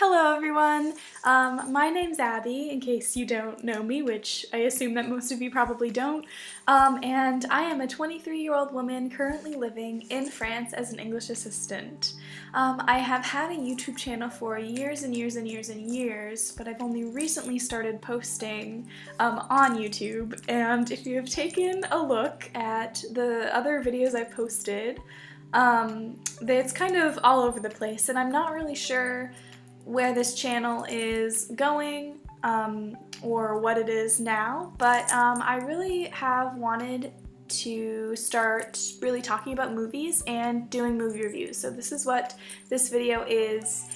Hello everyone! My name's Abby, in case you don't know me, which I assume that most of you probably don't, and I am a 23-year-old woman currently living in France as an English assistant. I have had a YouTube channel for years and years and years and years, but I've only recently started posting on YouTube, and if you have taken a look at the other videos I've posted, it's kind of all over the place, and I'm not really sure where this channel is going or what it is now, but I really have wanted to start really talking about movies and doing movie reviews. So this is what this video is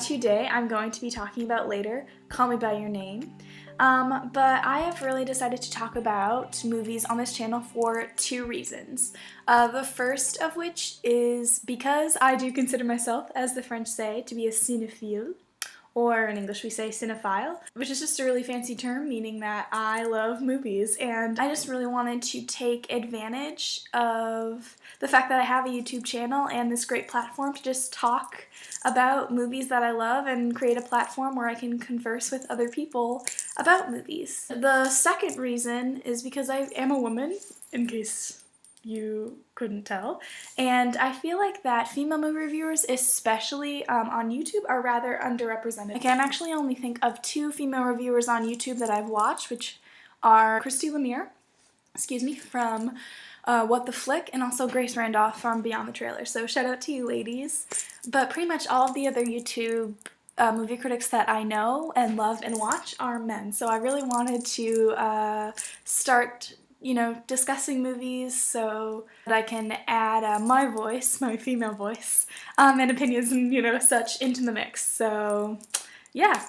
today. I'm going to be talking about later, Call Me By Your Name. But I have really decided to talk about movies on this channel for two reasons. The first of which is because I do consider myself, as the French say, to be a cinéphile, or in English we say cinephile, which is just a really fancy term meaning that I love movies, and I just really wanted to take advantage of the fact that I have a YouTube channel and this great platform to just talk about movies that I love and create a platform where I can converse with other people about movies. The second reason is because I am a woman, in case you couldn't tell, and I feel like that female movie reviewers, especially on YouTube, are rather underrepresented. I can actually only think of two female reviewers on YouTube that I've watched, which are Christy Lemire, from What the Flick, and also Grace Randolph from Beyond the Trailer, so shout out to you ladies. But pretty much all of the other YouTube movie critics that I know and love and watch are men, so I really wanted to start discussing movies so that I can add my voice, my female voice, and opinions and, such into the mix. So yeah,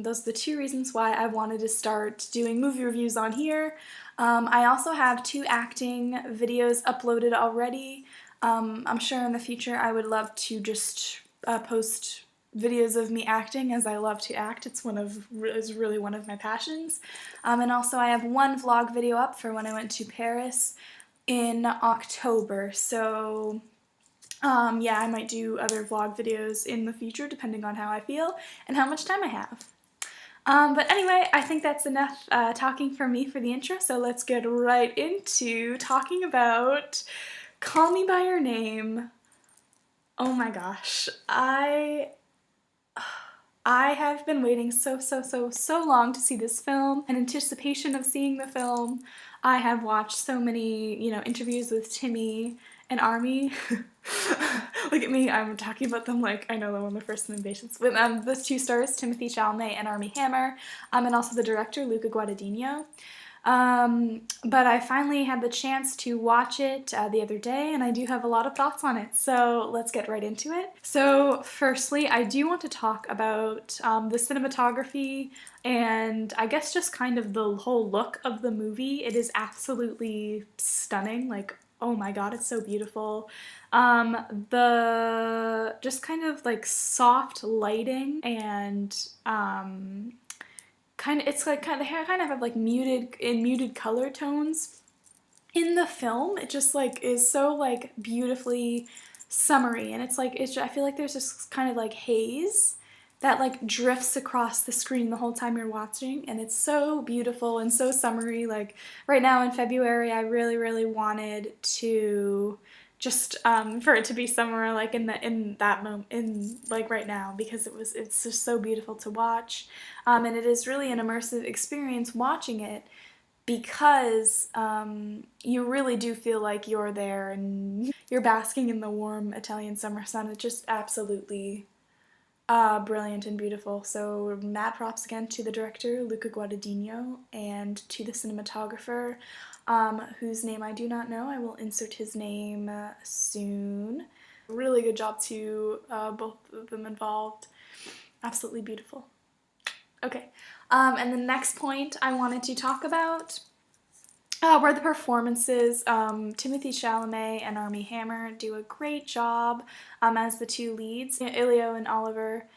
those are the two reasons why I wanted to start doing movie reviews on here. I also have two acting videos uploaded already. I'm sure in the future I would love to just post videos of me acting, as I love to act. It's really one of my passions. And also I have one vlog video up for when I went to Paris in October. So yeah, I might do other vlog videos in the future depending on how I feel and how much time I have. But anyway, I think that's enough talking for me for the intro, so let's get right into talking about Call Me By Your Name. Oh my gosh, I have been waiting so long to see this film. In anticipation of seeing the film, I have watched so many, interviews with Timmy and Army. Look at me, I'm talking about them like I know them on the first invasions. With the two stars, Timothée Chalamet and Armie Hammer, and also the director, Luca Guadagnino. But I finally had the chance to watch it the other day, and I do have a lot of thoughts on it, so let's get right into it. So firstly, I do want to talk about the cinematography and I guess just kind of the whole look of the movie. It is absolutely stunning, like, oh my god, it's so beautiful. The just kind of like soft lighting and it's like they kind of have like muted color tones in the film. It just like is so like beautifully summery, and I feel like there's this kind of like haze that like drifts across the screen the whole time you're watching, and it's so beautiful and so summery. Like right now in February, I really wanted to just for it to be summer, like in that moment, like right now, because it's just so beautiful to watch, and it is really an immersive experience watching it, because you really do feel like you're there and you're basking in the warm Italian summer sun. It's just absolutely brilliant and beautiful. So mad props again to the director, Luca Guadagnino, and to the cinematographer, whose name I do not know. I will insert his name soon. Really good job to both of them involved. Absolutely beautiful. Okay, and the next point I wanted to talk about were the performances. Timothée Chalamet and Armie Hammer do a great job as the two leads, Ilio and Oliver,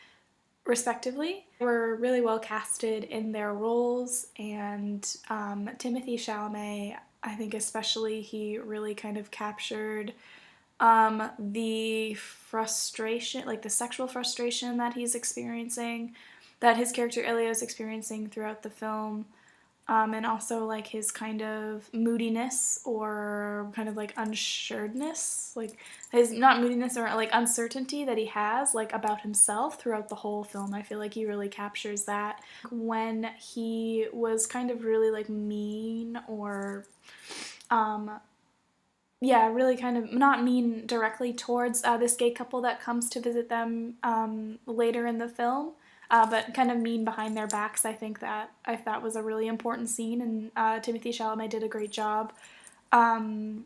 respectively. They were really well casted in their roles, and Timothée Chalamet, I think especially, he really kind of captured the frustration, like the sexual frustration that he's experiencing, that his character Elio is experiencing throughout the film, and also like his kind of moodiness or kind of like unsureness, like his not moodiness or like uncertainty that he has like about himself throughout the whole film. I feel like he really captures that when he was kind of really like mean or yeah, really kind of not mean directly towards this gay couple that comes to visit them later in the film, but kind of mean behind their backs. I thought was a really important scene, and Timothée Chalamet did a great job, kind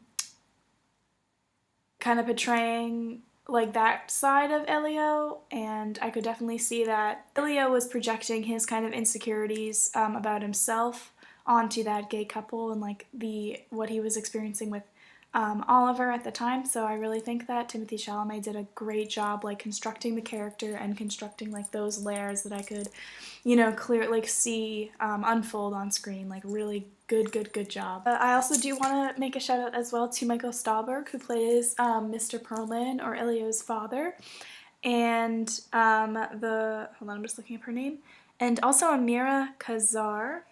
of portraying like that side of Elio, and I could definitely see that Elio was projecting his kind of insecurities about himself onto that gay couple and like what he was experiencing with Oliver at the time. So I really think that Timothée Chalamet did a great job like constructing the character and constructing like those layers that I could, clearly like see unfold on screen. Like really good job. I also do want to make a shout out as well to Michael Stahlberg, who plays Mr. Perlman, or Elio's father, and hold on, I'm just looking up her name, and also Amira Kazar.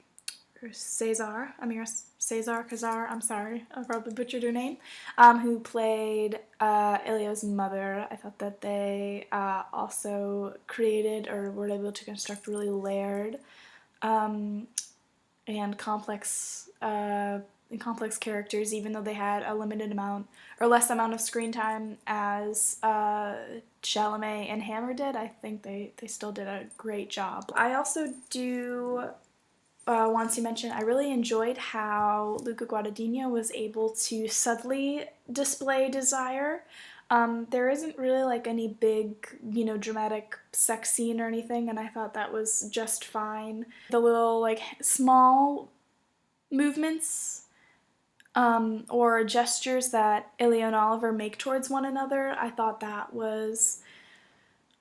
Amira Cesar Kazar, I'm sorry, I probably butchered her name, who played Elio's mother. I thought that they also created or were able to construct really layered and complex characters, even though they had a limited amount or less amount of screen time as Chalamet and Hammer did. I think they still did a great job. I also do want to mention, I really enjoyed how Luca Guadagnino was able to subtly display desire. There isn't really like any big, dramatic sex scene or anything, and I thought that was just fine. The little like small movements or gestures that Elio and Oliver make towards one another, I thought that was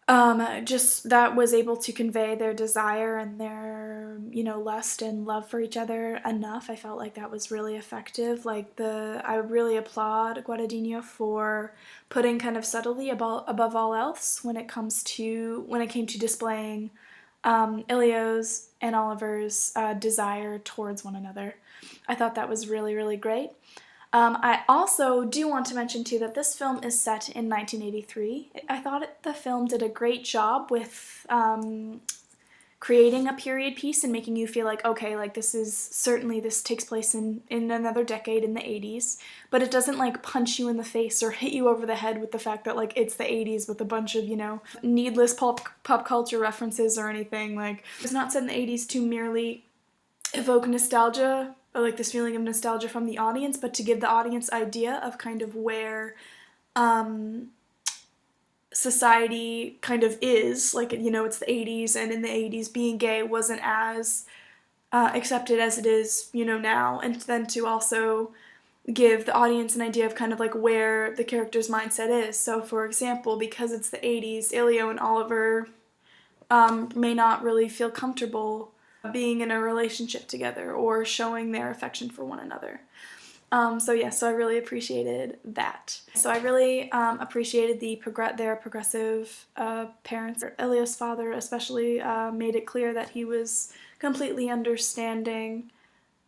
that was able to convey their desire and their, lust and love for each other enough. I felt like that was really effective. I really applaud Guadagnino for putting kind of subtlety above all else when it came to displaying Elio's and Oliver's desire towards one another. I thought that was really, really great. I also do want to mention too that this film is set in 1983. I thought the film did a great job with creating a period piece and making you feel like, okay, like this takes place in another decade in the 80s, but it doesn't like punch you in the face or hit you over the head with the fact that like it's the 80s with a bunch of, needless pop culture references or anything. Like, it's not set in the 80s to merely evoke nostalgia or like this feeling of nostalgia from the audience, but to give the audience idea of kind of where society kind of is. Like, it's the 80s, and in the 80s being gay wasn't as accepted as it is, now, and then to also give the audience an idea of kind of like where the character's mindset is. So for example, because it's the 80s, Elio and Oliver may not really feel comfortable being in a relationship together or showing their affection for one another. So I really appreciated that. So I really appreciated their progressive parents. Elio's father especially made it clear that he was completely understanding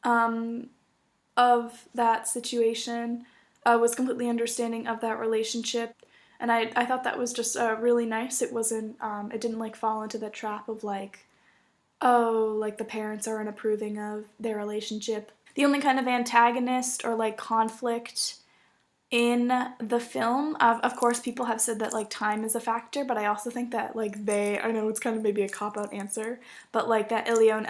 of that situation, was completely understanding of that relationship. And I thought that was just really nice. It didn't like fall into the trap of like, oh, like the parents aren't approving of their relationship. The only kind of antagonist or like conflict in the film, of course people have said that like time is a factor, but I also think that like I know it's kind of maybe a cop-out answer, but like that Elio and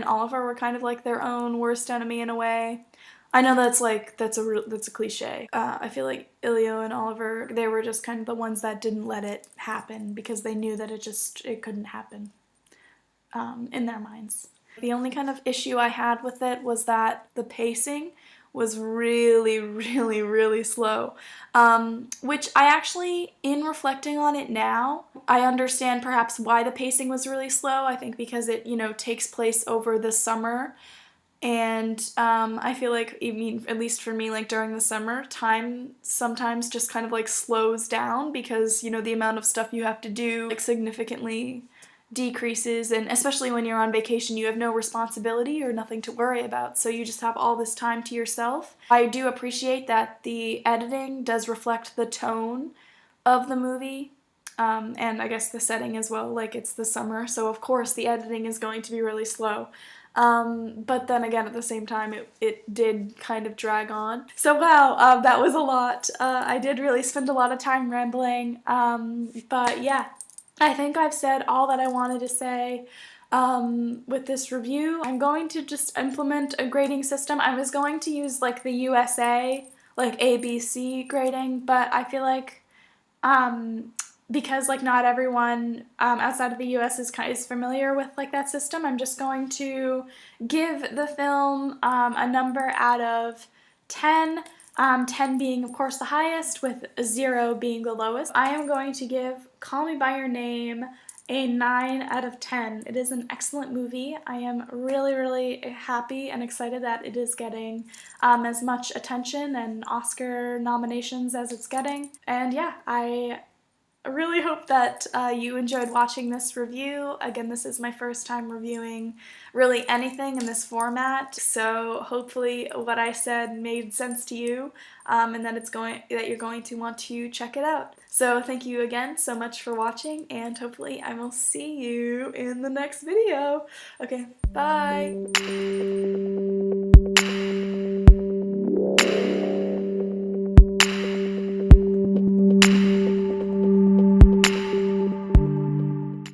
Oliver were kind of like their own worst enemy in a way. I know that's a cliche. I feel like Elio and Oliver, they were just kind of the ones that didn't let it happen because they knew that it couldn't happen in their minds. The only kind of issue I had with it was that the pacing was really, really, really slow, which I actually, in reflecting on it now, I understand perhaps why the pacing was really slow. I think because it, takes place over the summer, And I feel like, I mean, at least for me, like during the summer, time sometimes just kind of like slows down because, you know, the amount of stuff you have to do like significantly decreases, and especially when you're on vacation, you have no responsibility or nothing to worry about, so you just have all this time to yourself. I do appreciate that the editing does reflect the tone of the movie, and I guess the setting as well, like it's the summer, so of course the editing is going to be really slow. But then again, at the same time, it did kind of drag on. So wow, that was a lot. I did really spend a lot of time rambling, but yeah, I think I've said all that I wanted to say with this review. I'm going to just implement a grading system. I was going to use like the USA, like ABC grading, but I feel like because like not everyone outside of the US is familiar with like that system, I'm just going to give the film a number out of 10, 10 being of course the highest with 0 being the lowest. I am going to give Call Me By Your Name a 9 out of 10. It is an excellent movie. I am really, really happy and excited that it is getting as much attention and Oscar nominations as it's getting. And yeah, I really hope that you enjoyed watching this review. Again, this is my first time reviewing really anything in this format, so hopefully what I said made sense to you, and that you're going to want to check it out. So thank you again so much for watching, and hopefully I will see you in the next video. Okay, bye!